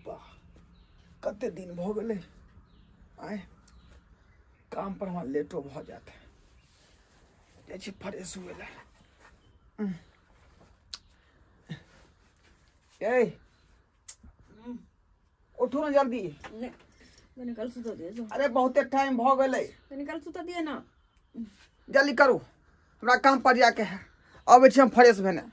वाह कते दिन भ गेलै आए काम पर हमरा लेटो भ जात जाइ छी फ्रेश हुए ला ए उठो ना जल्दी निकल सुता दिए जो अरे बहुते टाइम भ गेलै निकल सुता दिए ना जल्दी करू हमरा काम पर जाके है अब हम फ्रेश भेने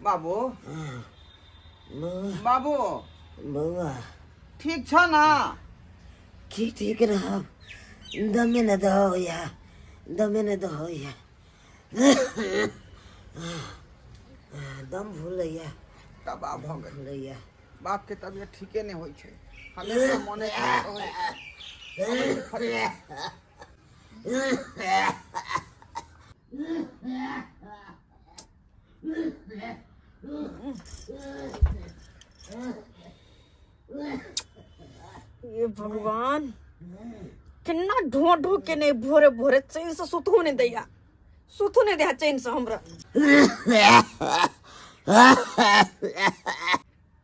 बाबू बाबू बउआ ठीक छ ना की ठीक रह दमे न दहो या दमे न दहो या दम भूलैया तबाह भ गेल भूलैया बाप के तबियत ठीके नहीं होई छै हमेशा मने ये भगवान कितना ढो ढो के नहीं भोरे भोरे चैन से सुतू नहीं दैया सुतू नहीं दिया चैन से हमरा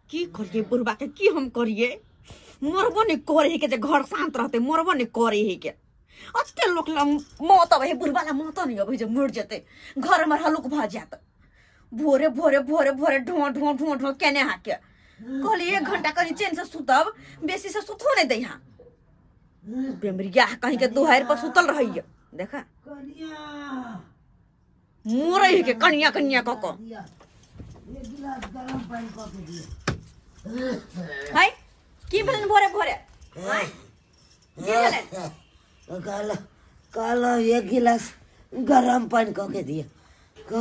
की करिए बुढ़बा के की हम करिए मरबो नहीं करे के जे घर शांत रहते मरबो नहीं करे है के अते लोग ला मौत अब है बुढ़बा ला मौत नहीं अब जे मर जते घर में हलुक भ जात भोरे भोरे भोरे भोरे ढो ढो ढो ढो केने हाके कहली 1 घंटा कहीं चैन से सुतब बेसी से सुतो नहीं दैहा बेमरिया कहीं के दुहार पर सुतल रहिए देखा मोरे के कनिया कनिया क एक गिलास गरम पानी क के दिए हाय की भेलन भोरे भोरे हाय की भेलन काला काला एक गिलास गरम पानी क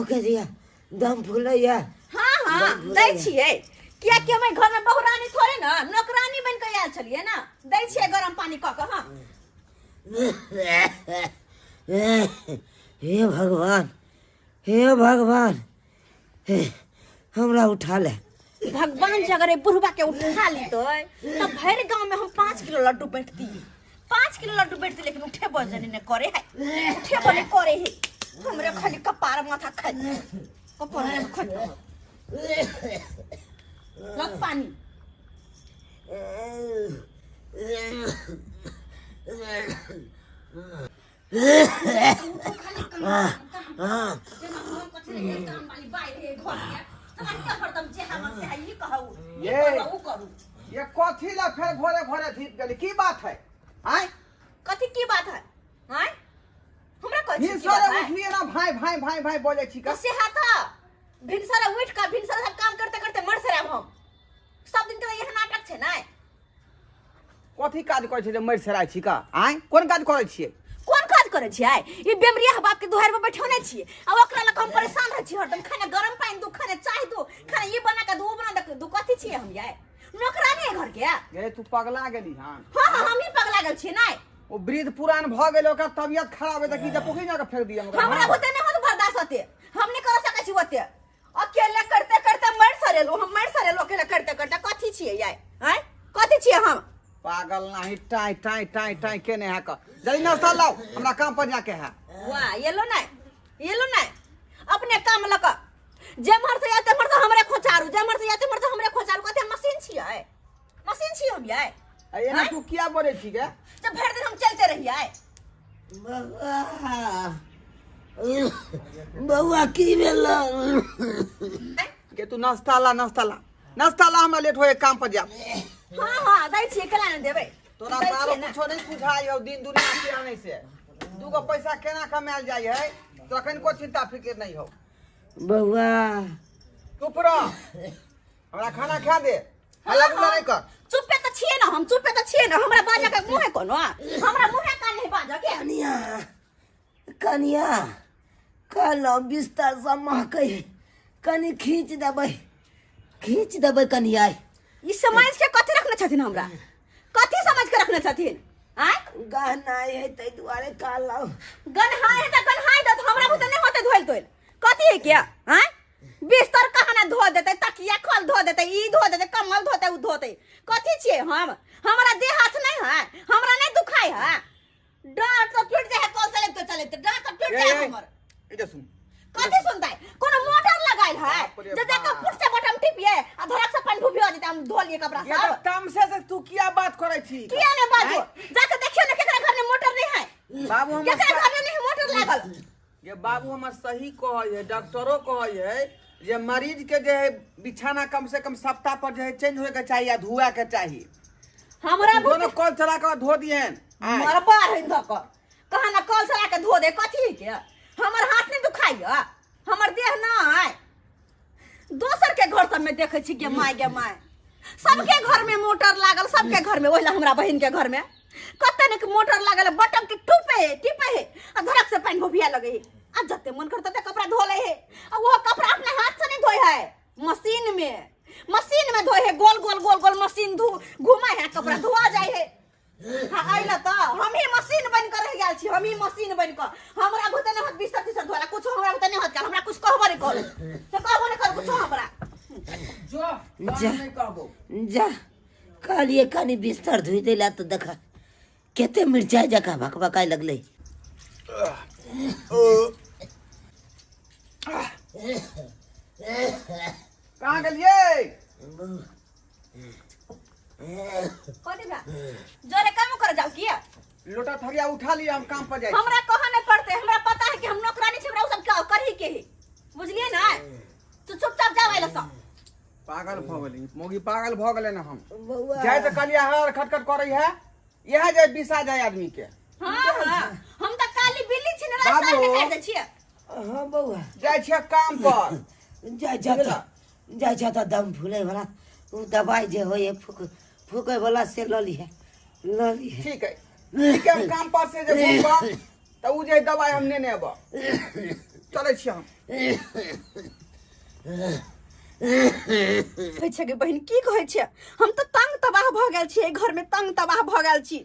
के दिया दम फूलैया हां हां दै छिए किया कि हम घर में बहुरानी थोड़े ना नौकरानी बन के आयल छलिए ना दै छिए गरम पानी क के हां हे भगवान हमरा उठा ले भगवान जी अगर बुढ़बा के उठा ली तो भर गांव में हम 5 किलो लड्डू बैठती 5 किलो लड्डू बैठती लेकिन उठे बजने ने करे है उठे बने करे है हमरे खाली कपार माथा खाई कपार में खाई लग पानी ये कथी ला फिर भोरे भोरे धीप गेली की बात है आय कथी की बात है हां हमरा कथी की भिनसरे बात है उठलिए ना भाई भाई भाई भाई बोले छी का से हाथा भिनसरे उठ का भिनसरे काम करते करते मर से हम सब दिन के यह नाटक छे ना कथी काज करे छी जे मर सराय छी का आय कोन काज करे छी कोन काज करे छियै ई बेमरिया बाप के दुहार पे बैठौने छियै अब ओकरा ला हम परेशान रह छी हरदम खाना गरम पानी दू खाना चाय दू खाना ये बना के दू बना दे दू कथी छियै हम यार नौकरानी है घर के ए तू पगला गेली हां हां हम ही पगला गेल छी नै ओ वृद्ध पुरान भ गेल ओकर तबियत खराब है त की जब पोखरी ना के फेंक दिए हमरा होते नहीं होत बर्दाश्त होते हम नहीं कर सकै छी होते अकेले करते करते मर सरेलो हम मर सरेलो अकेले करते करते कथी छियै यार हैं कथी छियै हम पागल नहीं टाई टाई टाई टाई केने है का जल्दी नाश्ता लाओ हमरा काम पर जाके है वाह ये लो नहीं अपने काम लक जेमहर से आते मर से हमरे खोचारू जेमहर से आते मर से हमरे खोचारू कते मशीन छियै हम यार ए ना तू किया बोले छी के जब भर दिन हम चलते रहिए बउआ की भेल के तू नाश्ता ला हमरा लेट होए काम पर जा हां दै छियै केला न देबै तोरा सारो कुछो नहीं सुझाई हो दिन दुनिया के आने से दूगो पैसा केना कमायल जाय है तखन को चिंता फिक्र नहीं हो बउआ चुप रह हमरा खाना खा दे हल्ला गुल्ला नहीं कर चुपे त छियै न हम चुपे त छियै न हमरा बाजा के मुंहे कोनो हमरा मुंहे कान नहीं बाजा के कनिया कल बिस्तर से महकै कनी खींच देबै कनिया ई समझ के कथि रखने छथिन हमरा कथि समझ के रखने छथिन आय गहना है तै दुआरे काल गनहाय है त गनहाय दत हमरा बुते नहीं होते धोइल तोइल कथि है क्या आय बिस्तर कहां न धो देते तकिया खोल धो देते ई धो देते कम्बल धोते उ धोते कथि छियै हम हमरा देह हाथ नहीं है हमरा नहीं दुखाई है डांट तो टूट जाए तो डॉक्टर टूट ए, जाए ए, हमर इधर सुन कथि सुनतै कोनो मोटर लगाइल है बाप रे जे देखा बाप। फुट से बटन टिपिए आ धड़क से पानी भुभियो जेते हम धो लिए कपड़ा ये सब तो तमसे से तू किया बात करे छी किया ने बाजू जाके देखियो ने केकरा घर में मोटर नहीं है बाबू हम केकरा घर में नहीं मोटर लागल ये बाबू हमर सही कहै है डॉक्टरो कहै है जे मरीज के जे है बिछाना कम से कम सप्ताह पर जो है चेंज होए के चाहिए या धुआ के चाहिए हमरा दोनों कॉल चला के धो दियन मरबा है धक कहा ना कल सला के धो दे कथि के हमर हाथ नहीं दुखाइया हमर देह ना है दोसर के घर सब में देखे छी के माय सबके घर में मोटर लागल सबके घर में ओहिला हमरा बहिन के घर में कते ने मोटर लागल बटन के टिपे है आ धड़क से पानी भुभिया लगे है आ जते मन करता ते कपड़ा धो ले है आ वो कपड़ा अपने हाथ से नहीं धोए है मशीन में धोए है गोल मशीन घुमा है कपड़ा धोआ जाए है हाँ आइला तो हम ही मशीन बन कर रह गेल छी हम ही मशीन बन कर हमरा भूते न हाथ बिस्तर धोला कुछ हमरा भूते न हाथ कर हमरा कुछ कहबो नहीं कर से कहबो नहीं कर कुछ हमरा जो जा। नहीं कहबो जा कालिए कानी बिस्तर धुई देला तो देखा केते मिर्चाई जका भकभकाई लगले कहाँ गेलिए कथि बा जोरे काम कर जाओ किया लोटा थरिया उठा लिया हम काम पर जाए हमरा कहा नहीं पड़ते हमरा पता है कि हम नौकरानी छी हमरा उ सब क्या करही के है बुझलिए ना तू चुपचाप जाओ आइला सब पागल भ गेली मोगी पागल भ गेले ना हम बउआ जाए तो कलिया हर खटखट करे है यह जे बिसा जाए आदमी के हां हम तो काली बिल्ली छी ना रास्ता बाबू। में काट दे छिए हां बउआ जाए छिए काम पर जा त दम फूले वाला उ दवाई जे होय फूके वाला से ल ली है ठीक है हम काम पर से जे बोलबा तो उ जे दवाई हम ने नेब चले छी हम कहै छै कि बहिन की कहै छै हम तो तंग तबाह भ गेल छी घर में तंग तबाह भ गेल छी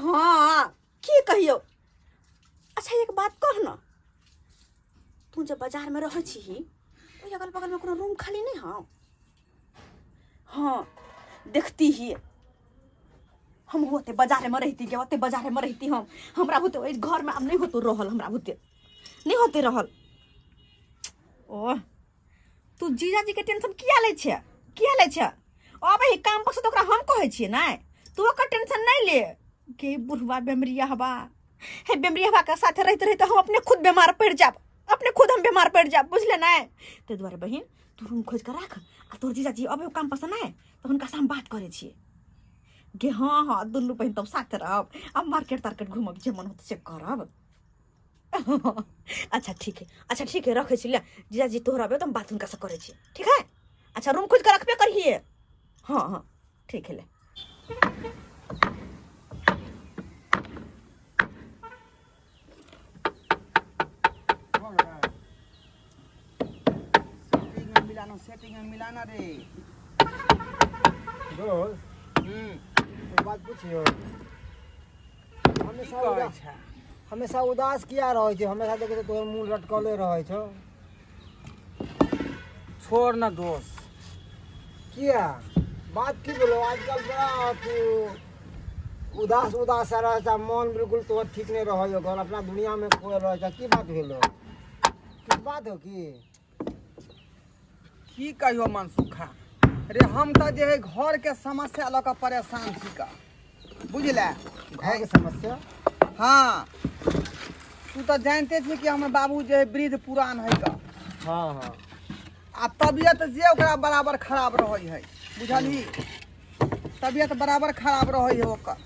हाँ की कहियो अच्छा एक बात कह न तू जब बाजार में रह छी ओइ अगल बगल में कोनो रूम खाली नहीं हाँ हाँ देखती ही हम होते बाजार में रहती के होते बाजार में रहती हम हमरा होते ओइ घर में अब नहीं होतो रहल हमरा होते नहीं होते रहल ओह तू जीजा जी के टेंशन किया ले छे अब ही काम पर से तो ओकरा हम कहै छियै नै तू ओकर टेंशन नहीं ले के बुढ़वा बेमरिया हवा हे बेमरिया हवा के साथ रहते हम अपने खुद बीमार पड़ जाब हम बीमार पड़ जाब बुझले नै ते दुआरे बहिन तू रूम खोज के राख आ तोर जीजा जी अब काम पर से नै तो हुनका से हम बात करे छियै गे हाँ दुनू बहिन तब साथ रहब अब मार्केट घूमब जे मन होत से करब अच्छा ठीक है रखे छी ले जीजा जी तोहरा बे तो हम बात उनका से करे छी ठीक है अच्छा रूम खोज कर रखबे करिए हाँ ठीक है ले सेटिंग में मिलाना रे दोस्त एक बात पूछियो हमेशा उदास किया रहे छे हमेशा देखे तो तोहर मुंह लटकले रहे छो छोड़ ना दोस्त किया बात की बोलो आजकल बड़ा तू उदास रहे छा मन बिल्कुल तोहर ठीक नहीं रहे हो अपना दुनिया में खोए रहे छा की बात भेलो किस बात हो की कहियो मनसुखा अरे हम तो जे है घर के समस्या लगा परेशान छी का बुझले घर के समस्या हाँ तू तो जानते छी कि हमर बाबू जे है वृद्ध पुरान है का हाँ हाँ आ तबियत जे ओकरा बराबर खराब रहे है बुझली तबियत बराबर खराब रहे है ओकर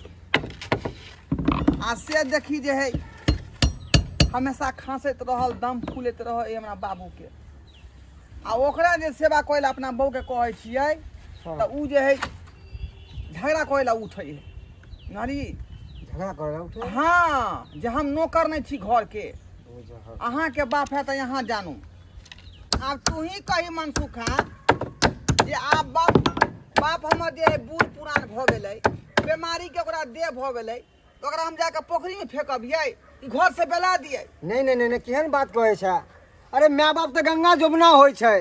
आ से देखी जे है हमेशा खांसैत रहल दम फूलैत रहे हमरा बाबू के आ ओकरा जे सेवा कइला अपना बहू के कहै छियै त उ जे है झगड़ा कइला उठै है नारी झगड़ा कर उठे हाँ जे हम नौकर नहीं छी घर के अहाँ के बाप है तो यहाँ जानू अब तू ही कही मनसुखा जे आप बाप हमर जे है बूढ़ पुरान भ गेलै बीमारी के ओकरा देह भ गेलै तो ओकरा हम जाके पोखरी में फेंकबियै कि घर से बेला दियै नहीं केहन बात कहे छा अरे माय बाप तो गंगा जमुना होय छै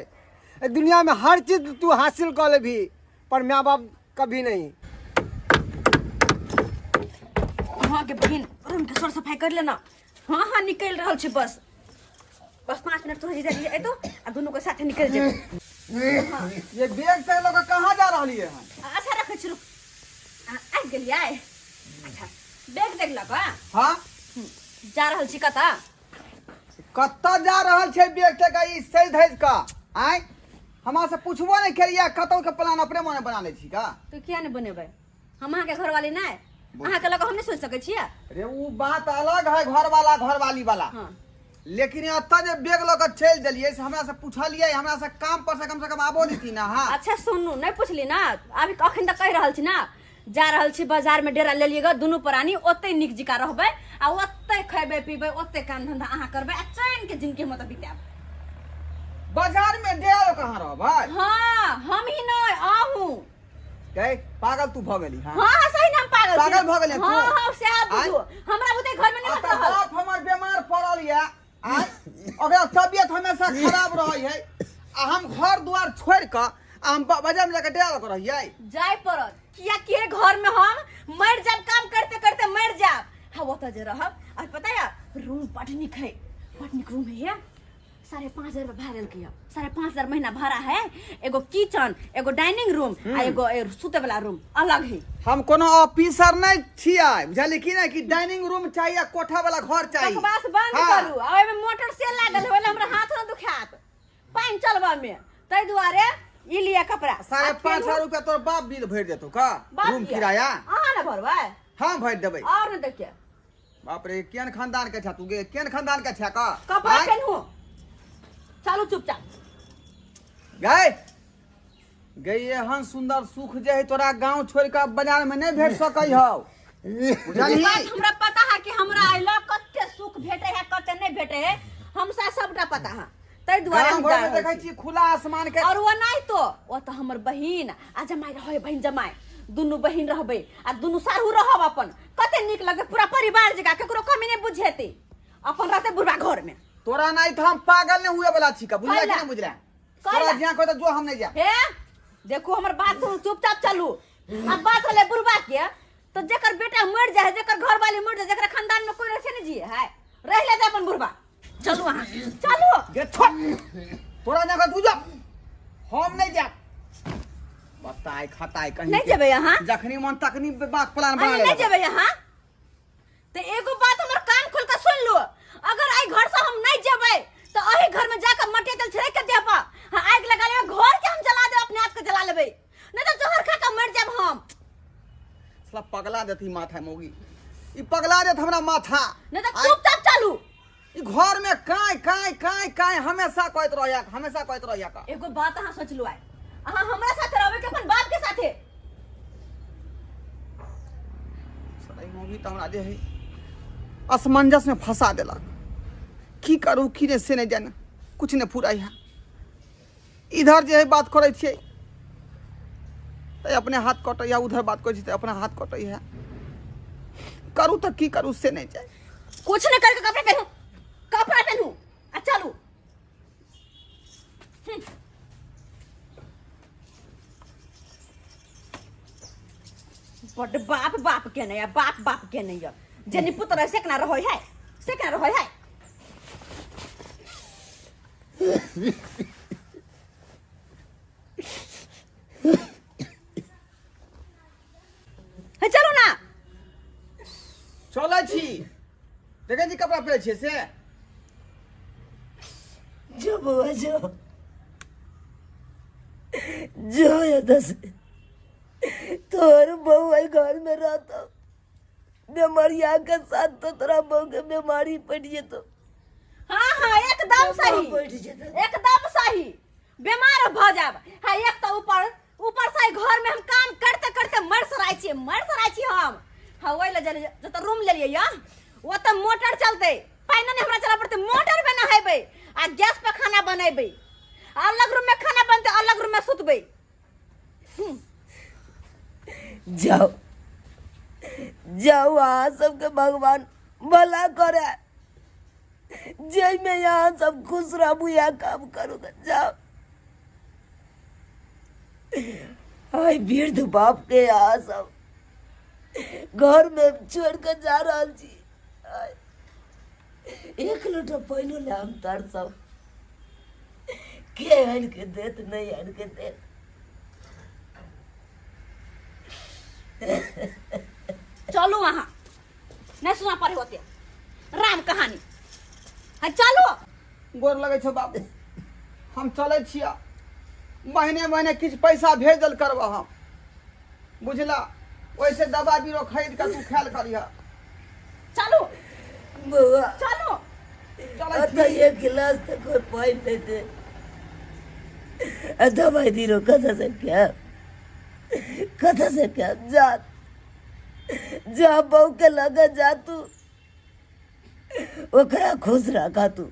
ए दुनिया में हर चीज तू हासिल कर लेभी पर माय बाप कभी नहीं हाँ के बहिन अपन के सर सफाई कर लेना। हाँ हाँ निकल रहल छी बस 5 मिनट तो जीजा जी एतो आ दोनों के साथ निकल जेबै। ये बैग से लोग कहाँ जा रही है? अच्छा रखे छी रुक आ गेलियै। अच्छा बैग देख लक हाँ जा रहल छी कता कत्ता जा रहल छे बैग के ई सही धैज का आय हमरा से पूछबो नहीं करिया कतौ के प्लान अपने मने बना ले छी का? तो किया नहीं बनेबै हम अहाँ के घर वाली नहीं अहाँ के लग हम नहीं सोच सकै छियै। अरे वो बात अलग है घर वाली वाला हाँ लेकिन अत्ता जे बैग लेकर चल दिलिए से हमरा से पूछलिए हमरा से काम पर से कम आबो देती ना। हाँ अच्छा सुनू नहीं पूछली ना अभी अखन तक कह रहल छी ना जा रहल छी बाजार में डेरा ले लिएगा दुनू प्राणी ओते निक जिका रहबै आ ओते खैबै पीबै ओते काम धंधा अहाँ करबै आ चैन के जिंदगी में तो बिताब। बाजार में डेरा कहाँ रह भाई? हाँ हम ही नहीं आहू कहे पागल तू भ गेली। हाँ हाँ सही नाम पागल छी। पागल भ गेले तू? हाँ हाँ से आप बुझो हमरा बुते घर में नहीं आता रहल। बाप हमर बीमार पड़ल या आय ओकरा तबियत हमेशा खराब रहै है आ हम घर द्वार छोड़ के हम बाजार में जाके डेरा कर रहिए जाय पड़त किया कि घर में हम मर जाब काम करते करते मर जाब। हाँ वो तो जे रहब और पता है रूम पटनिक है पटनिक रूम है 5,500 रुपया भाड़ा किया 5,500 महीना भाड़ा है। एगो किचन एगो डाइनिंग रूम आ एगो सुते वाला रूम अलग है। हम कोनो ऑफिसर नहीं छिया बुझली कि नहीं कि डाइनिंग रूम चाहिए कोठा वाला घर चाहिए। बकवास बंद हाँ। करू आ ओय में मोटर से लागल है हमरा हाथ न दुखात पानी चलबा में तै दुआरे ई लिया कपड़ा 5,500 रुपया तोर बाप बिल भर देतो का रूम किराया? अहाँ न भरबै हाँ भर देबै। और न देखिए बाप रे केन खानदान के छा तू गे केन खानदान के छा का? कपड़ा पहनू चलू चुपचाप गए गई एहन सुंदर सुख जे है तोरा गांव छोड़ के बाजार में नहीं भेट सकै हौ बुझली? बात हमरा पता है कि हमरा आइला कते सुख भेटे है कते नहीं भेटे है हमसा सबटा पता है तै दुआरे गांव हम घर जा में रहल देखै छी। छी खुला आसमान के और वो नहीं तो वो तो हमर बहिन आ जमाई रहे बहिन जमाई दुनू बहिन रहबै आ दुनू सारू रहब अपन कते निक लगे पूरा परिवार जका केकरो कमी नहीं बुझेते अपन रहते बुढ़वा घर में। तोरा नहीं तो हम पागल नहीं हुए वाला छी का बुझला कि कैला? नहीं बुझला? कैला? तोरा जिया कोई तो जो हम नहीं जा। हे देखो हमर बात सुन चुपचाप चलू। अब बात होले बुढ़वा के तो जेकर बेटा मर जाए जेकर घर वाली मर जाए जेकर खानदान में कोई रहे नहीं जिए है रह ले जा अपन बुढ़वा चलू वहां चलू गे छोड़ तोरा जगह तू जा हम नहीं जा बताए खताए कहीं नहीं जेबै यहाँ जखनी मन तखनी बात प्लान बना नहीं ले जेबै यहाँ तो एगो बात हमर कान खोल के सुन लो अगर आई घर से हम नहीं जेबै तो अही घर में जाकर मटे तेल छिड़क के देबा हां आग लगा ले घर के हम जला दे अपने आप के जला लेबै नहीं तो जहर खा के मर जाब हम। साला पगला देती माथा मोगी ई पगला देत हमरा माथा नहीं तो चुपचाप चलू। ई घर में काय हमेशा कहत रहया का एगो बात अहाँ सोच लो आइ अहाँ हमरा साथे रहबै कि अपन बाप के साथे? साला ई मोगी त हमरा जे है असमंजस में फंसा देलक की करू की ने से नहीं जाने कुछ नहीं फुराई है इधर जे है बात करे छे तो अपने हाथ कटै है उधर बात करे छे तो अपना हाथ कटै है करू तो की करू से नहीं जाए कुछ नहीं करके कपड़ा पहनू आ चलू। बड़ बाप बाप के नहीं बाप के नहीं जनी पुत्र से केना रहै है से केना रहै है। है चलो ना चलै छी देखे जी कपड़ा पहने छे से जो बुआ जो ये से तोर बहू है घर में रहता बीमारिया के साथ तो तोरा बहू के बीमारी पड़ जेतो। हाँ हाँ एकदम सही बैठ जेतो। एकदम सही बीमार भ जाब। हाँ एक तो ऊपर से घर में हम काम करते करते मर सराय छी हम। हाँ वही ले जो तो रूम ले लिए या वो तो मोटर चलते पानी नहीं हमरा चला पड़ते मोटर में नहाबे आ गैस पे खाना बनेबे अलग रूम में खाना बनते अलग रूम में सुतबे। जाओ जाओ यहाँ सबके भगवान भला करे जय में यहाँ सब खुश रहू यहाँ काम करूँगा जाओ। हाय वृद्ध बाप के यहाँ सब घर में छोड़ कर जा रहा जी एक लोटा पाइनो ले हम तार सब के आन के देत नहीं आन के दे। चलू वहाँ नहीं सुना पड़े होते राम कहानी है। चलो गोर लगे छो बाबू, हम चले छिया, महीने महीने किछु पैसा भेजल करब हम, बुझला। वैसे दवा बीरो खरीद के तू ख्याल करिह। चलो बउआ चलो चले आता छी। एक गिलास तक कोई पाई नहीं दे। दवाई दिरो कथा से क्या जा जा बहू के लगे जा तू ओकरा खुश रखा तू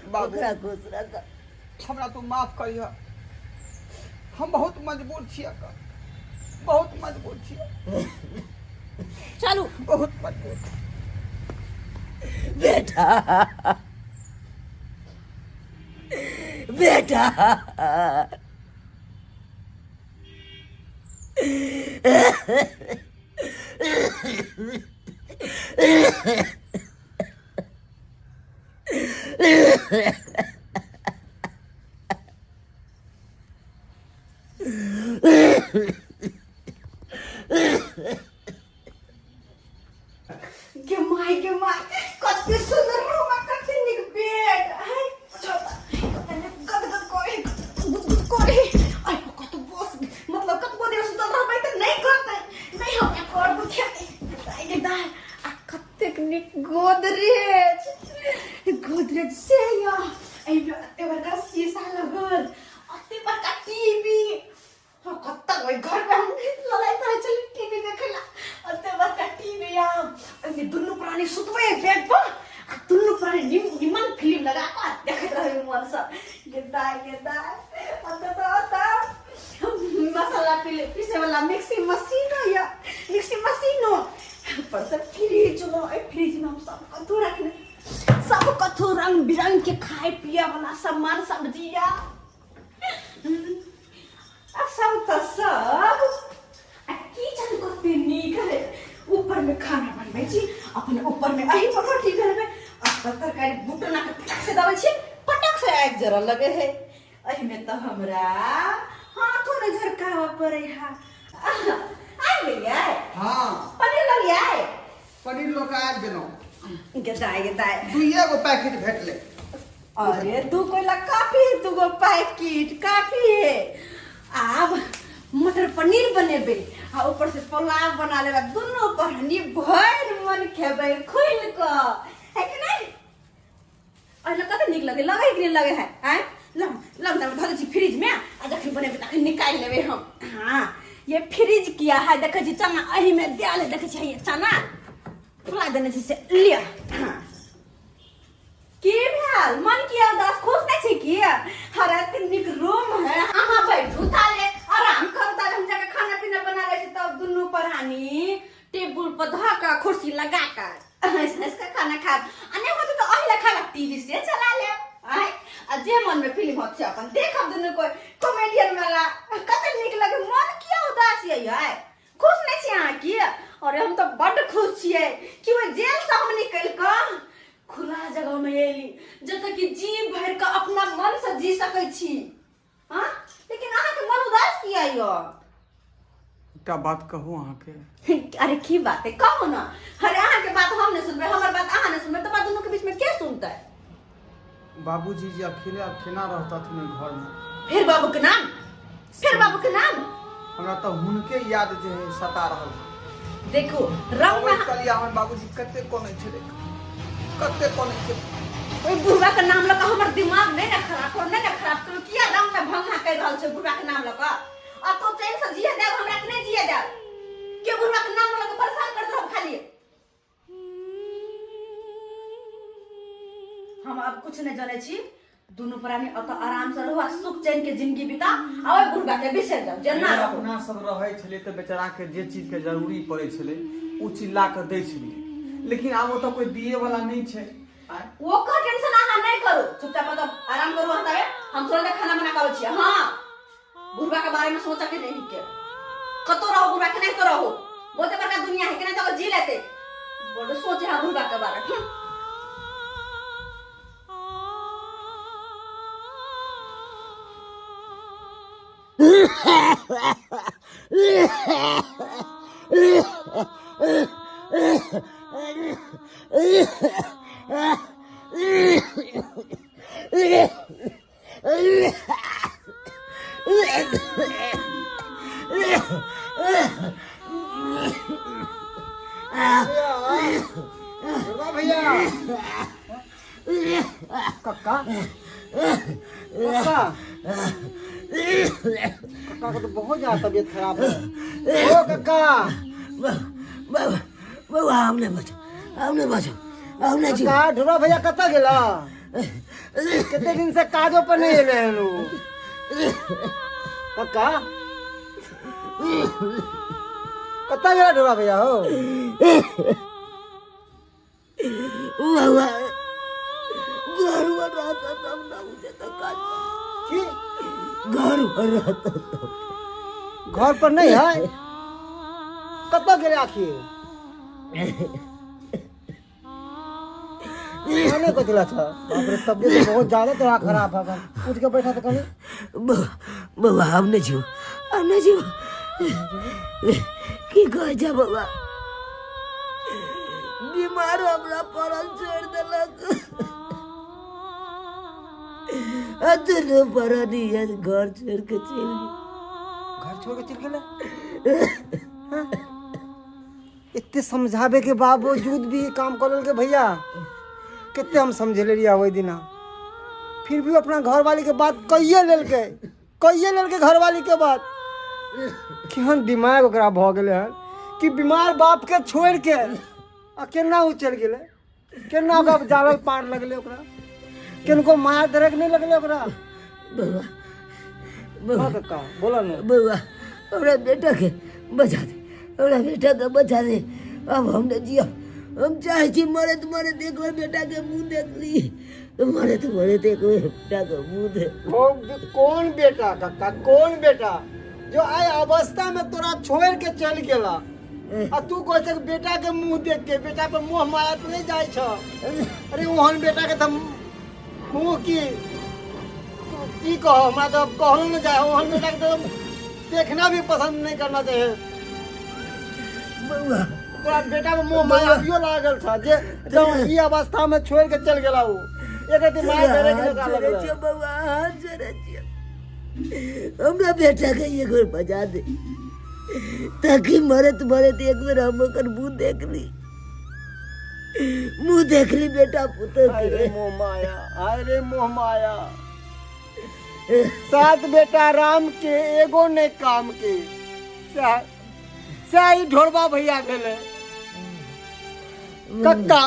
बाबू ओकरा खुश रखा। हमरा तू माफ करिह, हम बहुत मजबूर छियै, बहुत मजबूर छियै, चलो बहुत मजबूर। बेटा बेटा के माय कते सुंदर रूम कते निक बेड है। गद गद कोई गुद कोई आई कत बस मतलब कत बोले सुतल रहबै त नहीं करते नहीं हम एक और बुझे आई दा आ कते निक गोदरेज से या आई ते बड़का शीशा लगल अते बड़का टीवी हम कत्ता वही घर में हम लड़ाई करे चली टीवी देखला अते बड़का टीवी या अनि दुनु प्राणी सुतवे बेड पर आ दुनु प्राणी निमन फिल्म लगा के देखत रहे मन से गेदा अते तो मसाला पीसे वाला मिक्सिंग मशीन है या मिक्सिंग मशीन हो पर से फ्रिज लो ए फ्रिज में हम सब कथू रखने सब कथू रंग बिरंग के खाए पिए वाला सामान सब्जियां सब तो सब किचन को नीक है। ऊपर में खाना बनबै छी अपने ऊपर में अही पर रोटी बनबै आ तरकारी बुटना के पटक से दबै छी पटक से आग जरा लगे है। अही में तो हमरा हाथों में झरकावा पड़े है। आ गया हाँ पनीर लग गया पनीर लोग आबि गेलौं, गेदाय दुइये गो पैकेट भेटले। अरे दू को ला काफी है, दू गो पैकेट काफी है। अब मटर पनीर बनेबे आ ऊपर से पुलाव बना लेबे दोनों पर हनी भर मन खेबे खुल को है कि नहीं। और कते निक लगे कि नहीं लगे है हैं लम धर दे छी फ्रिज में आ जखन बनेबे तखन निकाल लेबे हम। हां ये फ्रिज किया है देखे छी चना अही में डाल देखे छी ये चना फुला देने छी से लिया। हां की भेल मन किया उदास खुश नहीं छी की हरा निक रूम है अहाँ बैठू ताले आराम करू ताले हम जाके खाना पीना बना ले छी तब दुनु परानी टेबल पर धका कुर्सी लगा कर ऐसा खाना खा अने होत तो अहिला खाला टीवी से चला ले आई आ जे मन में फिल्म होत छै अपन देखब दुनु कोई कॉमेडियन वाला कते निक लगे मन किया उदास है खुश नहीं छी अहाँ की। अरे हम तो बड़ खुश छियै कि वो जेल से हम निकल कर खुला जगह में एली जत कि जी भर का अपना मन से जी सकै छी। हां लेकिन अहाँ के मन उदास किया यो एकटा बात कहू अहाँ के। अरे की बात है कहो ना। अरे अहाँ के बात हम नहीं सुनबे हमर बात अहाँ नहीं सुनबे तो बात दोनों के बीच में के सुनता है। बाबूजी जी अकेले अकेला रहता थे घर में, फिर बाबू के नाम हमरा तो हुनके याद जे है सता रहल है। देखो रंग में कलिया हमर बाबूजी कते कोने छले, कते कोने छले। ओई बुढ़वा के नाम लगा हमर दिमाग नहीं ना खराब करो किया रंग में भंगा कर रहल छै बुढ़वा के नाम लगा आ तो चैन से जिए दे हमरा के नहीं जिए दे के बुढ़वा के नाम लगा परेशान कर दो खाली। हम अब कुछ नहीं जाने छी दोनों प्राणी अत आराम से रहो सुख चैन के जिंदगी बिता आ ओई बुढ़वा के बिसर जाओ जना रहो। अपना सब रहै छले त बेचारा के जे चीज के जरूरी पड़े छले उ चिल्ला के दै छलिए, लेकिन आब ओ तो कोई दिए वाला नहीं छै। वो का टेंशन अहाँ नहीं करो चुपचाप मतलब आराम करो हटावे हम थोड़ा खाना बना के छी। हां बुढ़वा के बारे में सोचा के नहीं के कतो रहो बुढ़वा के नहीं तो रहो बहुते बड़का दुनिया है कि नहीं तो जी लेते बड़ सोचे हम बुढ़बा के बारे दुर्गा भैया कक्का कक्का कक्का को तो बहुत ज्यादा तबीयत खराब है। ओ कक्का बाबा हमने बचो हमने जी कक्का ढोरा भैया कत्ता गेला कितने दिन से काजो पर नहीं एले हैं लोग कक्का कत्ता गेला ढोरा भैया हो बाबा घर में रहता तब ना मुझे तो काज की घर पर रहता घर पर नहीं है कत्ता गेले आखिर खाने को दिला था बाप रे तबीयत बहुत ज्यादा तोरा खराब है उठ के बैठा तो कहीं बाबा हमने जी की कह जा बाबा बीमार हमरा पड़ल छोड़ देलक अतनो पड़नी है घर छोड़ के चल घर छोड़ के चल गेले इतने समझावे के बावजूद भी काम कर के भैया कितने हम समझे ले वही दिना फिर भी अपना घर वाली के बात कहिए लेल के घर वाली के बात केहन दिमाग ओकरा भ गेले हन कि बीमार बाप के छोड़ के आ केना उ चल गेले केना ओकरा जालल पार लगले ओकरा किनको मार दरक नहीं लगले ओकरा बाबा कक्का बोला ना बाबा हमरा बेटा के बचा दे हमरा बेटा के बचा दे अब हमने जिया हम चाहे छी मरे तो एक बार बेटा के मुंह देख ली मरे तो एक बार बेटा के मुंह देख कौन बेटा कक्का कौन बेटा जो आई अवस्था में तोरा छोड़ के चल गेला आ तू कह छै बेटा के मुंह देख के बेटा पे मुंह माया तो नहीं जाय छ अरे ओहन बेटा के त मुंह की कहो हमरा तो कहलो न जाय ओहन बेटा के तो देखना भी पसंद नहीं करना चाहिए बाबा तोरा बेटा में मुंह माया अभियो लागल था जे जब ई अवस्था में छोड़ के चल गेला वो एक दिन माया करे के लगा लगल बाबा हाथ जरा हमरा बेटा के एक बार बजा दे ताकि मरत एक बार हम ओकर मुंह देख ली बेटा पुत्र के अरे मोह माया सात बेटा राम के एगो ने काम के सही ढोरबा भैया गेले कक्का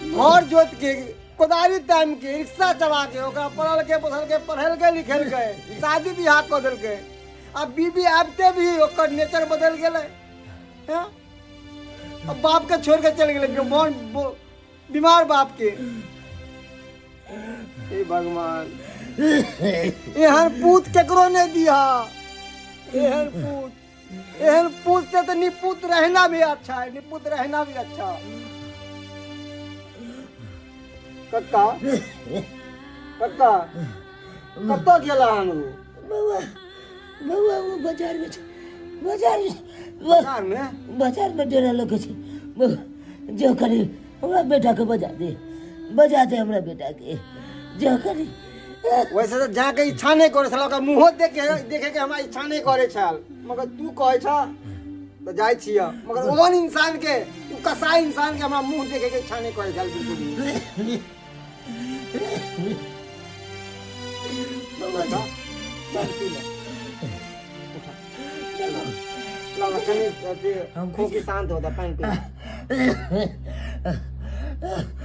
घर जोत के कोदारी ताम के रिक्शा चला के ओकरा पढ़ल के पोसल के पढ़ल के लिखल के शादी बियाह कर देल के अब बीबी आबते भी ओकर नेचर बदल गेले हैं अब बाप के छोड़ के चल गेले बीमार बाप के हे भगवान एहन पूत केकरो ने दिया एहन पूत से तो निपुत रहना भी अच्छा है निपुत रहना भी अच्छा कक्का कक्का कत्तो गेला हनु बाबा बाबा वो बाजार में बाजार में डेरा लोग छे जो करी हमरा बेटा के बजा दे हमरा बेटा के जो करी वैसे तो जाके इच्छा नहीं करे छल ओकर मुंह देखे के हमरा इच्छा नहीं करे छल मगर तू कहे छ तो जाय छिया मगर ओहन इंसान के उ कसाई इंसान के हमरा मुंह देखे के इच्छा नहीं करे छल बिल्कुल भी बाबा चल पी ले उठा ला कनी हम खूब शांत होता पानी पी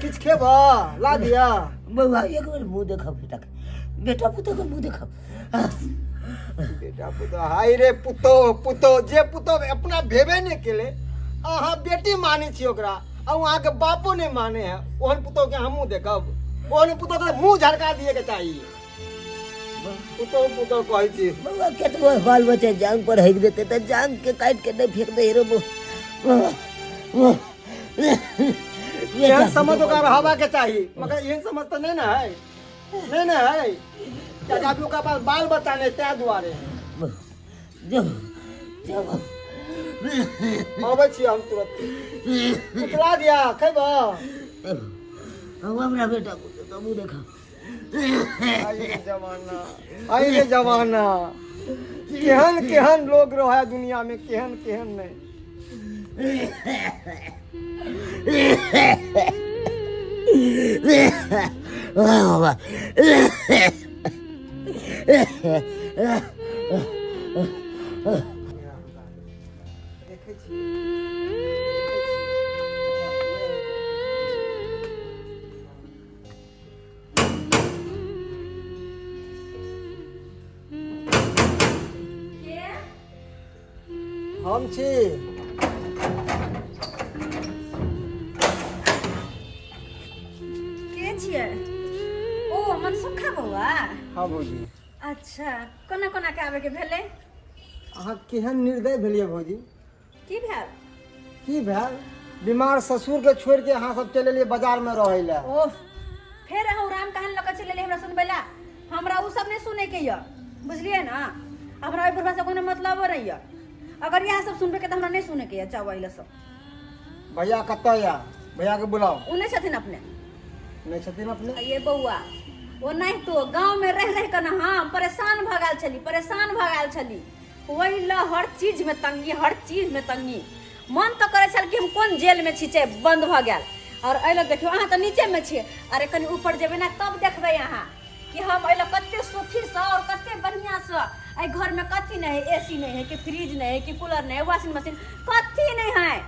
किछ खेबा ला दिया बाबा एक बार मुंह देखा बेटा पुतो का मुंह देखा बेटा पुतो हाय रे पुतो जे पुतो अपना भेबे ने केले अहाँ बेटी माने छी ओकरा आ वहां के बापो ने माने है ओहन पुतो के हमहु देखब ओहन पुतो के मुंह झड़का दिए के चाहिए पुतो कहै छी बाबा केतबो बाल बच्चा जांग पर हेक देते त जांग के काट के नहीं फेंक दे रे यह समझ ओकरा रहबा के चाहिए, मगर यह समझ तो नहीं ना है, नहीं ना है। चाचा भी ओकरा पास बाल बच्चा नहीं, त्या दुआरे जब जब आबै छी हम तुरंत उतला दिया खैबा। हम हमरा बेटा को तबू देखा आई रे जमाना केहन केहन लोग रहे दुनिया में, केहन केहन नहीं। बाबा देखै छी हम छी। के छियै? ओ मनसुखा बौआ। हाँ भौजी, अच्छा, कोना कोना के आबे के भेलै? अहाँ केहन निर्दय भेलियै भौजी। की भेल? की भेल? बीमार ससुर के छोड़ के अहाँ सब चले लिए बाजार में रहे ला। ओह, फेर अहू राम कहानी लऽ के चलि एलियै हमरा सुनबै ला। हमरा उ सब नहीं सुने के य, बुझलियै ना? हमरा ओइ बुढ़वा से कोनो मतलब नहीं य। अगर यह सब सुनबे के त हमरा नहीं सुने के य, चावल इला सब। भैया कत्ता या? भैया के बुलाओ। उ नहीं छथिन अपने। नहीं छथिन अपने? ये बउआ, वो नहीं तो गांव में रह रह कर ना हम परेशान भगाल छली। वही ला हर चीज में तंगी, हर चीज में तंगी। मन तो करे छल कि हम कौन जेल में छीचे बंद भ गेल। और अइलो देखियो अहाँ तो नीचे में छिए, अरे कनी ऊपर जेबे ना तब देखबे अहाँ कि हम अइलो कत्ते सुखी से और कत्ते बढ़िया से। आई घर में कथी नहीं है, एसी नहीं है कि फ्रिज नहीं है कि कूलर नहीं है, वॉशिंग मशीन कथी नहीं है।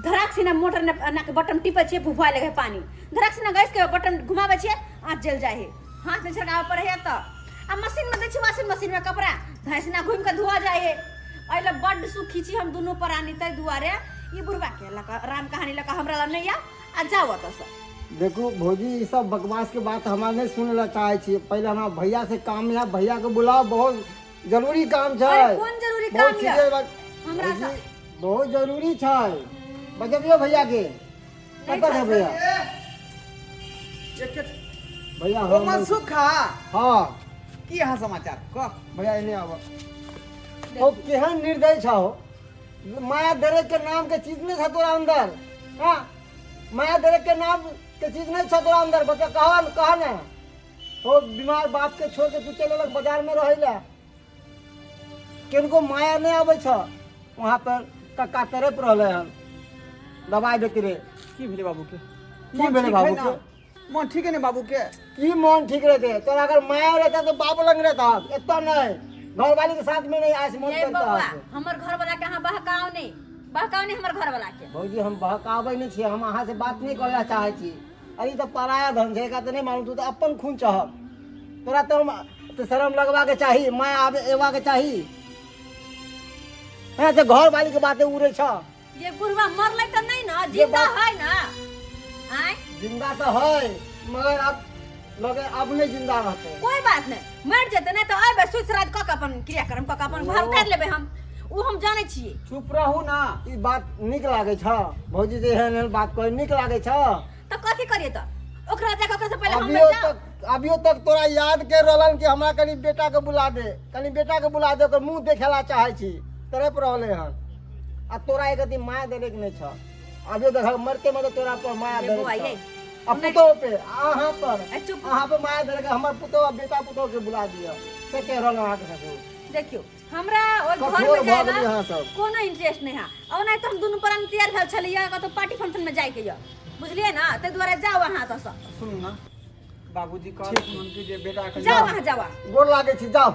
धड़ाक से ना मोटर ना के बटन टिपे छिए, फुफा लगे पानी। धड़ाक से ना गैस के बटन घुमावे छिए, आँच जल जाए है। हाथ में झड़कावे पड़े है त आ मशीन में दै छी, वॉशिंग मशीन में कपड़ा धैसना घूम के धोआ जाए है। अइला बड्ड सुखी छी हम दुनू प्राणी तै दुआरे। ई बुढ़वा के लका राम कहानी लका हमरा ला नहीं आ जाओ त सब। देखो भौजी, ये सब बकवास के बात हमारे नहीं सुने ला चाहे छी। पहले हमारा भैया से काम है, भैया के बुलाओ, बहुत जरूरी काम छै। अरे कौन जरूरी काम बहुत है? सीरियस बात हमरा भौजी, सा बहुत जरूरी छै। बजबियो भैया के कतऽ है भैया? भैया ओ हम मनसुखा, हाँ की हाल समाचार कह। भैया इन्हें आवा। ओ केहन निर्दय छौ। माया दरे के नाम के चीज नहीं था तोरा अंदर। हाँ, माया दरे के नाम के चीज नहीं था तोरा अंदर। बच्चा कहा ना हो बीमार बाप के छोड़ के तू चले लग बाजार में रहे। किनको माया नहीं आवे छ। वहाँ पर कक्का तरफ रहले हन, दवाई देते रे। की भेले बाबू के? की भेले बाबू के? मन ठीक है ना बाबू के? की मन ठीक रहते? तोरा अगर माया रहता तो बाप लंग रहता। इतना नहीं, घर वाली के साथ में नहीं आस मन ये करता बउआ, है। हमर घर वाला के अहाँ बहकाओ नहीं हमर घर वाला के। भौजी हम बहकावे नहीं छे, हम अहाँ से बात नहीं करना चाहे छी। अरे तो पराया धन छै का तो नहीं मालूम, तू तो अपन खून चाहब। तोरा तो शर्म लगवा के चाहिए, माया आवे एवा के चाहिए। हाँ, तो घर वाली के बातें उड़े छ। ये बुढ़वा मरले तो नहीं ना, जिंदा बात- है ना? आय जिंदा तो है, मगर अब लगे अब नहीं जिंदा रहते। कोई बात नहीं, मर जेते नहीं तो आबे सुसराज क के अपन क्रियाक्रम क के अपन घर उतार लेबे हम। उ हम जाने छिए। चुप रहू ना, ई बात निक लागे छ। भौजी जे एहन बात कहे निक लागे छ। तो कथी करिए तो? ओकरा देख ओकरा से पहले हम अभियो मर जाओ। अभियो तक तोरा याद के रहलन कि हमरा कनी बेटा के बुला दे, कनी बेटा के बुला दे, ओकर मुंह देखेला चाहे छी। तरफ रहले हन आ तोरा एक दिन माया देने के नहीं छ। अभियो देख मरते मरते तोरा पर माया ये देने बुआ, छ। ये। अब पुतो पे अहाँ पर ए, चुप। अहाँ पे माया देने के हमर पुतो बेटा पुतो के बुला दिया से कह रहल अहाँ के ससुर। देखियो हमरा ओइ घर कठोर में भऽ जाए गेलियै ना अहाँ सब। कोनो इंटरेस्ट नहीं है। और नहीं तो हम दुनू प्राणी तैयार भेल छलिए कतो पार्टी फंक्शन में जाए के य, बुझलिए ना? ते दुआरे जाओ अहाँ तो सब सुनू ना, बाबूजी कह कि जे बेटा के जाओ अहाँ जाओ। गोर लागे छी, जाओ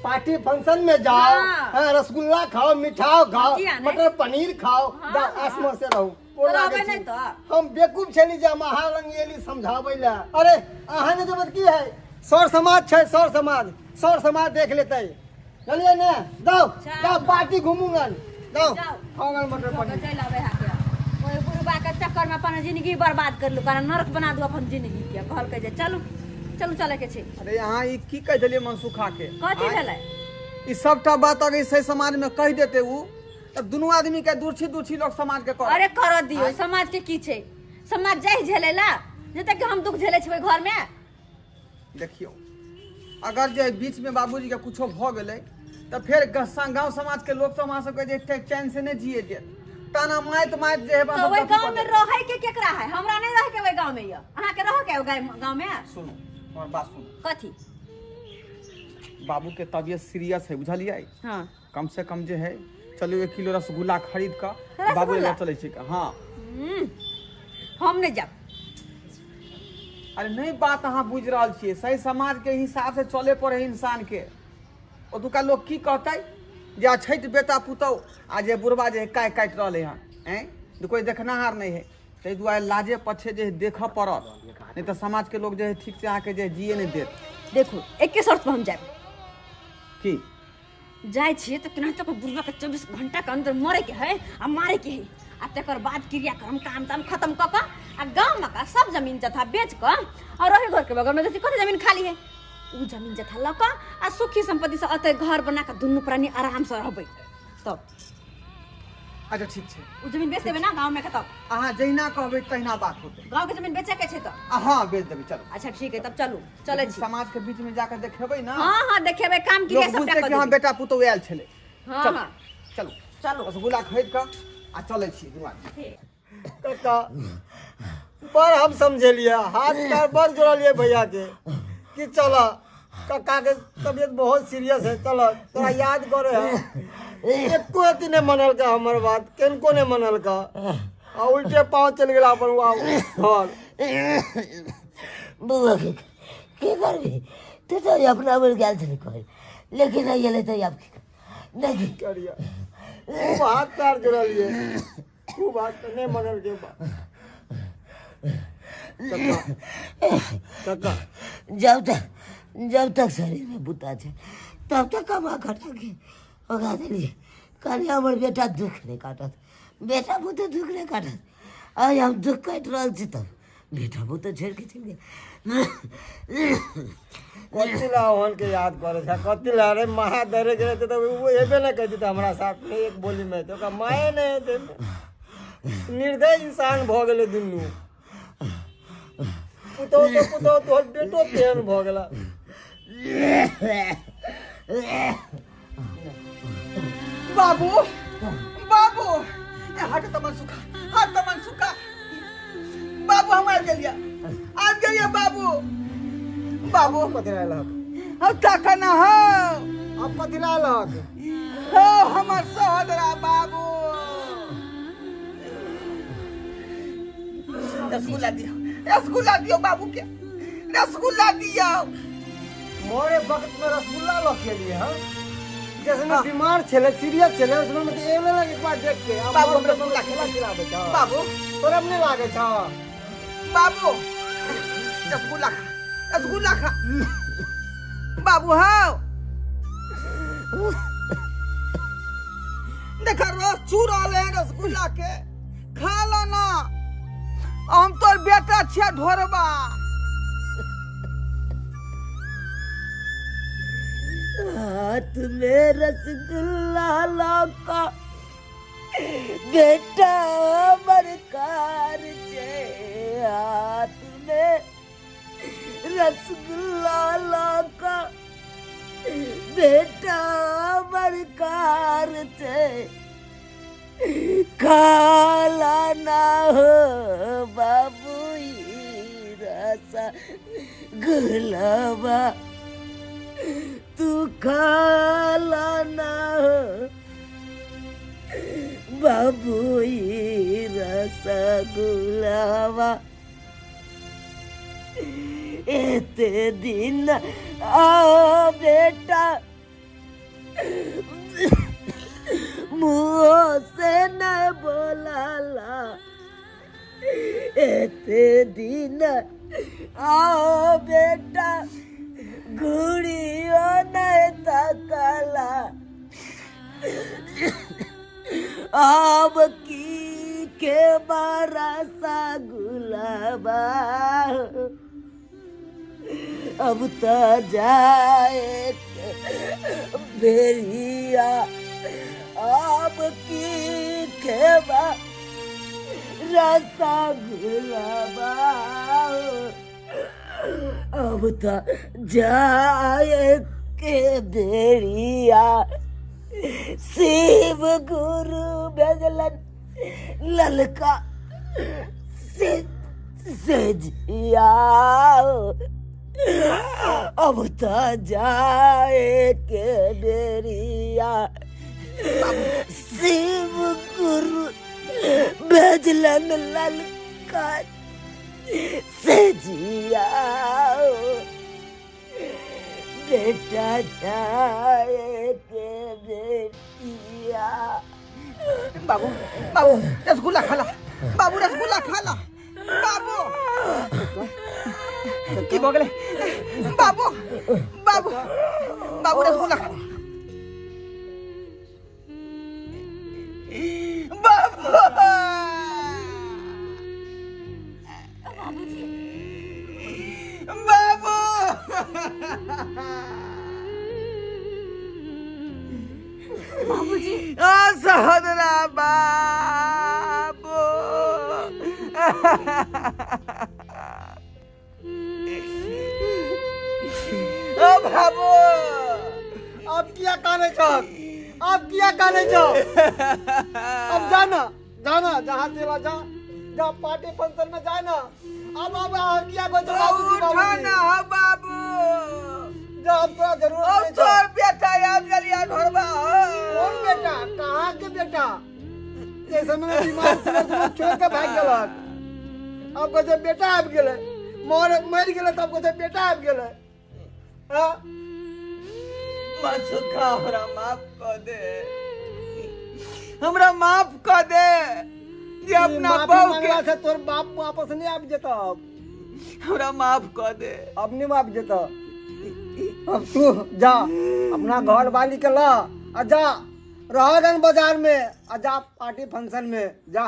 पार्टी फंक्शन में जाओ। हाँ। हाँ, रसगुल्ला खाओ, मिठाई खाओ, किया नहीं? मटर पनीर खाओ। हाँ, जाओ हाँ। आसमान से रहो। गोर तो लागे रहबै छी। नहीं तो? हम बेकूफ छली जे हम अहाँ लंग एली समझाबै ला। अरे अहाँ ने जरूरत की है? सर समाज छै, सर समाज देख लेते। चलिए ने, जाओ चल। जाओ पार्टी घूमूंगा। जाओ जाओ। खाओ मटर पनीर। चल आबे हाके ओइ बुढ़बा के चक्कर में अपन जिंदगी बर्बाद कर लू, कारण नरक बना दू अपन जिंदगी के। कहल के जे चलू चलू चले के छै। अरे यहाँ ई की कह देलिए मनसुखा के? कथी आँय? भेलै? ई सबटा बात अगर सही समाज में कह देते उ, तब दोनों आदमी के दूरछी लोग समाज के कर। अरे कर दियो, समाज के की छै? समाज जाए झेलेला जते कि हम दुख झेले छे घर में। देखियो अगर जे बीच में बाबूजी के कुछो भ गेलै तो फिर गांव समाज के लोग तो हमारा सबके जे चैन से नहीं जिए दे, ताना माइत जे है तो वही गांव में रहे के केकरा है? हमरा नहीं रहे के वही गांव में। अहाँ के रह के गांव में? सुनो हमार बात सुनो। कथी? बाबू के तबीयत सीरियस है, बुझलिए। हाँ कम से कम जे है चलो 1 किलो रसगुल्ला खरीद कर बाबू ले चले छी। हाँ हम नहीं जाब। अरे नहीं बात अहाँ बुझ रहा छे, सही समाज के हिसाब से चले पड़े इंसान के। ओतुका लोग की कहते जे छैठ बेटा पुतौ आ जे बुढ़वा जे काय काट रहे हैं कोई देखनाहार नहीं है, ताहि दुआरे लाजे पछे जे देख पड़त, नहीं तो समाज के लोग जे है ठीक से आके जे जिए नहीं देत। देखो एक के शर्त पर हम जाए की जाए छे तो केनाहितो को बुढ़वा के 24 घंटा के अंदर मरे के है आ मारे के है आ तकर बाद क्रियाक्रम काम ताम खत्म क आ गांव में का सब जमीन जथा बेच क और रही घर के बगल में जति कते जमीन खाली है उ जमीन जथा ल क आ सुखी संपत्ति से अते घर बना के दुन्नु प्राणी आराम से रहबै। तब अच्छा ठीक है, उ जमीन बेच देबे ना गांव में के। तब अहाँ जहिना कहबै तहिना बात होते। गांव के जमीन बेचे के छे तो हाँ बेच देबै। चलो अच्छा ठीक है, तब चलू चले छी। समाज के बीच में जाकर देखेबै ना। हां हां देखेबे काम की लोग सबटा बुझते कर कि हाँ देबे। बेटा पुतौ आयल छले। हां चलो हां चलो चलो रसगुल्ला खरीद कर आ चले छी दुआ। काका पर हम समझेलिए हाथ पैर बड़ जोड़लिए भैया के कि चलो काका के तबीयत बहुत सीरियस है, चलो तोरा याद करे है एको अति ने मनल का हमर बात किनको ने मनल का आ उल्टे पांव चल गेला अपन घर। बुआ के करबी तू तो अपना बोल गेल छली कह, लेकिन नहीं गेले तो अब नहीं करिया खूब हाथ पैर जोड़लिए, खूब हाथ ने मनल के बात। काका जब तक शरीर में बुता है तब तक कमा खटा के होगा दिलिए। कल हमारे बेटा दुख नहीं काटत, बेटा बुते दुख नहीं काटत। आज हम दुख काट रहा छी तब बेटा बुते छोड़ के चल गए। कतिला ओहन के याद करे छ, कतिला रे महा डरे गए तो वो एबे ना कहती था हमरा साथ में एक बोली में तो का माए नहीं दे निर्दय इंसान भ गेले दुन्नु। पुतो तो बेटो तेन भ गेला। बाबू बाबू हाथ तमन सुखा, हाथ तमन सुखा। बाबू हम आ गेलिए बाबू। बाबू कतिला लहक हम ताका ना हो अब कतिला लहक हो हमर सहोदरा बाबू। रसगुल्ला दियो बाबू के, रसगुल्ला दियो। मोरे वक्त में रसगुल्ला लग के लिए हां जैसे बीमार छले सीरियस छले उसमें मतलब एवले लगे एक बार देख के अब बाबू हम रसगुल्ला खिलाबे छ। बाबू तोरा अपने लागे छ बाबू रसगुल्ला खा, रसगुल्ला खा बाबू। हाँ देखा रस चू रहे रसगुल्ला के, खा लो ना। हम तोर बेटा छिया ढोरबा। हाथ में रसगुल्ला लौका बेटा बरकार छे। हाथ में रसगुल्ला लौका बेटा बरकार छे। खाला ना हो बाबू रसा गुलाबा तू खाला ना हो बाबू रसगुल्लावा। एते दिन आओ बेटा मुँह से न बोलाला। एते दिन आओ बेटा घुड़ियो नहीं तकला। अब की के बरसा गुलाबा अब तो जाए बेरिया। अब की खेबा रसगुल्ला अब तो जाए के बेरिया शिव गुरु भेजलन ललका से जिया अब तो जाए के बेरिया शिव गुरु भेजलन ललका से जिया बेटा जाए के बेटिया। बाबू बाबू रसगुल्ला खाला, बाबू रसगुल्ला खाला, बाबू की भऽ गेलै बाबू बाबू बाबू रसगुल्ला खाला बाबू बाबू बाबूजी सहोदरा बाबू बाबू अब क्या काने छो, अब क्या काने छो? अब जाना जाना जहाँ चला जा, जा पार्टी फंक्शन में जाना। अब क्या को उठा ना हो बाबू, जा अब तो जरूर अब तो बेटा याद गलिया ढोरबा कौन बेटा, कहाँ के बेटा? जैसे मैंने बीमार से छोड़ के भाग गलत। अब को जब बेटा आब गेले, मर गेले तब को जब बेटा आब गेले। हाँ मनसुखा हमरा माफ कर दे, हमरा माफ कर दे जे अपना बहू के से तोर बाप वापस नहीं आब जेता। हमरा माफ कर दे। अब नहीं आब जेता। अब तू जा अपना घर वाली के ला और जा रहगन बाजार में और जा पार्टी फंक्शन में जा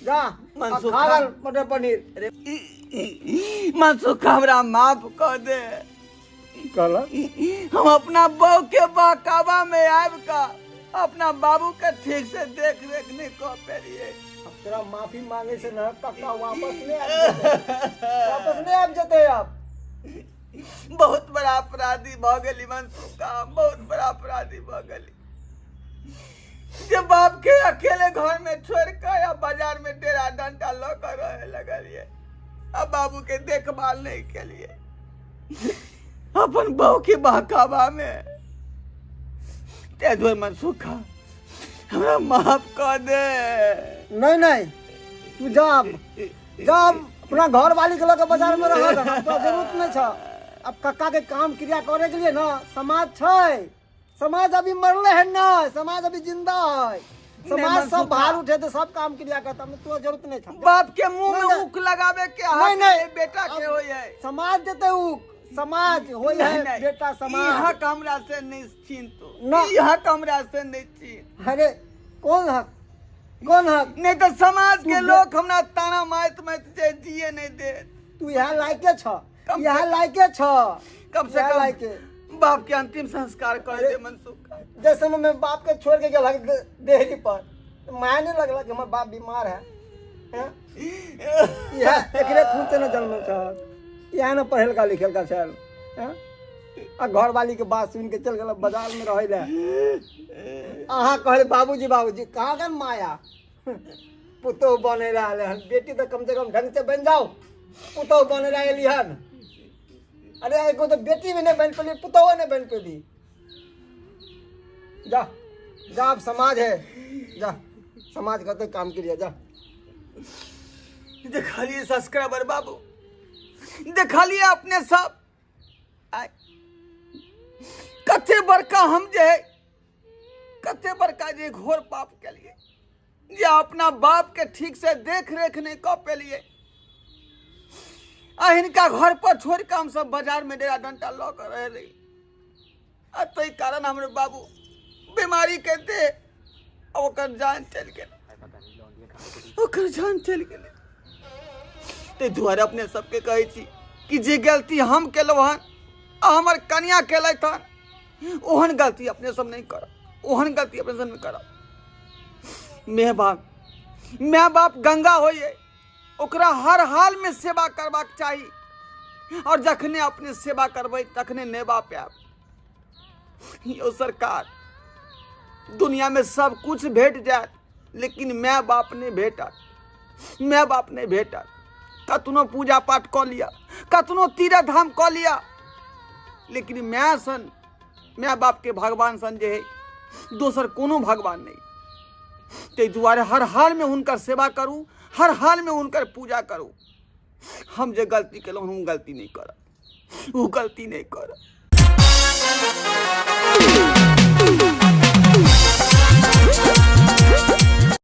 जा मनसुखा। खा गल मटर पनीर। मनसुखा हमरा माफ कर दे। कहला हम अपना बहू के बहकावा में आब का अपना बाबू के ठीक से देख रेख नहीं कर पेलिए। तेरा माफी मांगे से न कक्का वापस नहीं आब जेते। वापस नहीं आब जेते। अब बहुत बड़ा अपराधी भ गेली मनसुखा, बहुत बड़ा अपराधी भ गेली जे बाप के अकेले घर में छोड़ कर या बाजार में डेरा डंडा ल कर रहे लगलिए। अब बाबू के देखभाल नहीं के लिए अपन बहू के बहकावा में ते जोर मनसुखा हमरा माफ कर दे। नहीं नहीं तू जा अपना घर वाली के लेकर बाजार में रह। जरूरत नहीं छ। अब कक्का के काम क्रिया करे के लिए ना समाज छै। समाज अभी मरले है ना, समाज अभी जिंदा है। समाज सब बाहर उठे तो सब काम क्रिया करता। में तू जरूरत नहीं छ। बाप के मुंह में उक लगावे के हाथ नहीं, बेटा के होय है। समाज देते उक, समाज होय है बेटा समाज। यह कमरा से निश्चिंत ना। यह कमरा से निश्चिंत। अरे कौन हक, कौन हक? नहीं तो समाज के लोग हमरा ताना मारत जे जिए नहीं दे। तू यहाँ लायके छ, यहाँ लायके छ। कम से यहाँ कम लायके बाप के अंतिम संस्कार कर दे मनसुखा। जैसे मैं बाप के छोड़ के गया देहरी पर माया नहीं लगला कि हमारा बाप बीमार है। यह एकरे खून से न जन्म छ। यहाँ न पढ़ेल का लिखेल का छल। आ घर वाली के बात सुन के चल गया बाजार में रह ले। अहाँ कहले बाबूजी बाबूजी कहाँ गन माया। पुतोह बने रहा बेटी तो कम से कम ढंग से बन जाओ। पुतोह बने रही हन। अरे एगो तो बेटी भी नहीं बन पेली, पुतोह नहीं बन पेली। जा जा अब समाज है, जा समाज का तो काम करिए। जा देखा लिए सब्सक्राइबर बाबू, देखा लिए अपने सब कते बड़का हम जे कते बड़का जे घोर पाप के लिए जे अपना बाप के ठीक से देख रेख नहीं कर पेलिए। हिनका घर पर छोड़ के हम सब बाजार में डेरा डंडा ल कर रह रही। तो कारण हमारे बाबू बीमारी के दे ओकर जान चल गए, ओकर जान चल गए। ते दुआरे अपने सबके कहे छी कि जे गलती हम केलहुँ हन आ हमर कन्या केलथि हन ओहन गलती अपने सब नहीं करब, ओहन गलती अपने सब नहीं करब। मेहबान माँ बाप गंगा होइए, ओकरा हर हाल में सेवा करबाक चाही। और जखने अपने सेवा करबै तखने नेबा पायब। यो सरकार, दुनिया में सब कुछ भेट जाए लेकिन माँ बाप नहीं भेटत, माँ बाप नहीं भेटत। कतनो पूजा पाठ कऽ लिया, कतनो तीर्थ धाम कऽ लिया, लेकिन माँ सन, माँ बाप के भगवान सन जे है दोसर कोनो भगवान नहीं। ताहि दुआरे हर हाल में हुनकर सेवा करूँ, हर हाल में हुनकर पूजा करूँ। हम जे गलती केलहुँ हम गलती नहीं करब, वो गलती नहीं करब।